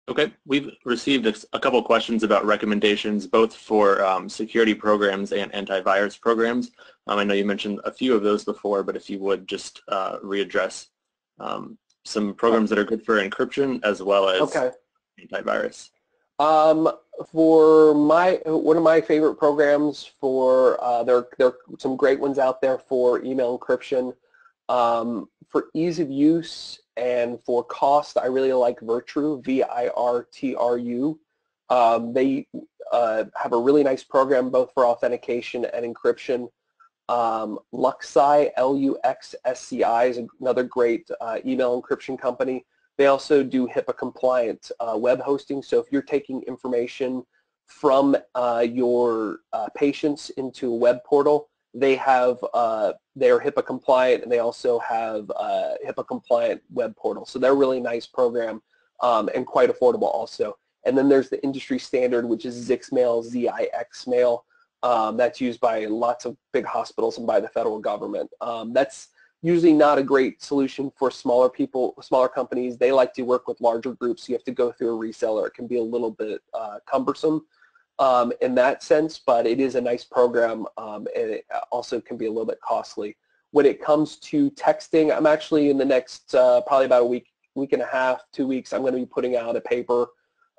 Okay, we've received a couple questions about recommendations both for security programs and antivirus programs. I know you mentioned a few of those before, but if you would just readdress some programs that are good for encryption as well as antivirus. For one of my favorite programs for there are some great ones out there for email encryption. For ease of use and for cost, I really like Virtru, V-I-R-T-R-U. They have a really nice program both for authentication and encryption. Luxci, L-U-X-S-C-I, is another great email encryption company. They also do HIPAA compliant web hosting, so if you're taking information from your patients into a web portal, they have they're HIPAA compliant, and they also have HIPAA compliant web portal. So they're a really nice program and quite affordable also. And then there's the industry standard, which is Zixmail, Z-I-X-Mail. That's used by lots of big hospitals and by the federal government. That's usually not a great solution for smaller companies. They like to work with larger groups. So you have to go through a reseller. It can be a little bit cumbersome in that sense, but it is a nice program, and it also can be a little bit costly. When it comes to texting, I'm actually in the next probably about a week and a half, 2 weeks, I'm going to be putting out a paper,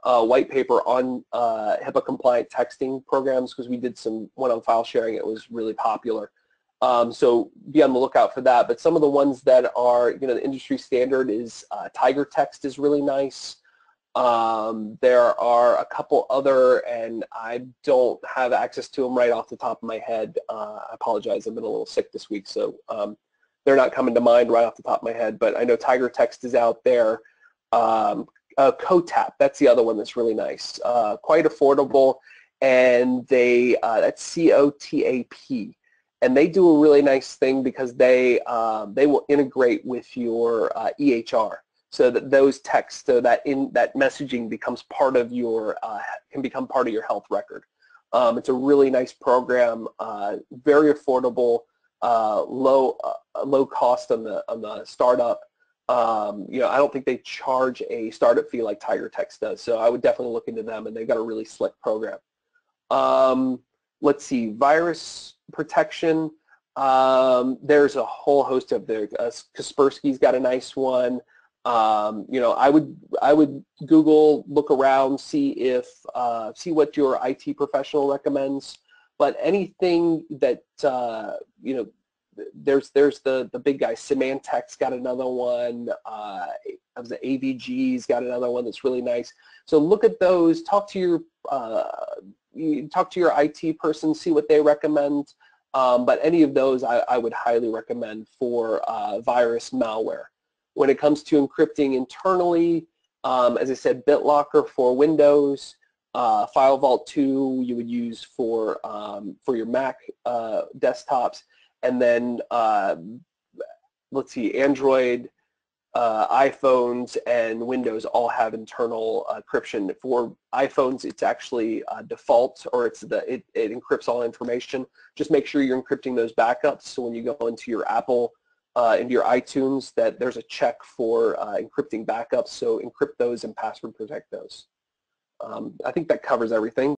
white paper on HIPAA compliant texting programs, because we did one on file sharing. It was really popular. So be on the lookout for that. But some of the ones that are, the industry standard is Tiger Text is really nice. There are a couple other, and I don't have access to them right off the top of my head. I apologize. I've been a little sick this week, so they're not coming to mind right off the top of my head. But I know Tiger Text is out there. CoTap, that's the other one that's really nice. Quite affordable, and that's C-O-T-A-P. And they do a really nice thing because they will integrate with your EHR, so that those texts, so that that messaging becomes part of your can become part of your health record. It's a really nice program, very affordable, low cost on the startup. I don't think they charge a startup fee like Tiger Text does, so I would definitely look into them, and they've got a really slick program. Let's see, virus protection. There's a whole host of there. Kaspersky's got a nice one. I would Google, look around, see what your IT professional recommends. But anything that there's the big guys. Symantec's got another one. The AVG's got another one that's really nice. So look at those. Talk to your IT person, see what they recommend. But any of those I would highly recommend for virus malware. When it comes to encrypting internally, as I said, BitLocker for Windows, FileVault 2 you would use for your Mac desktops, and then let's see, Android, iPhones, and Windows all have internal encryption. For iPhones, it's actually default, or it encrypts all information. Just make sure you're encrypting those backups, so when you go into your Apple, into your iTunes, that there's a check for encrypting backups. So encrypt those and password protect those. I think that covers everything.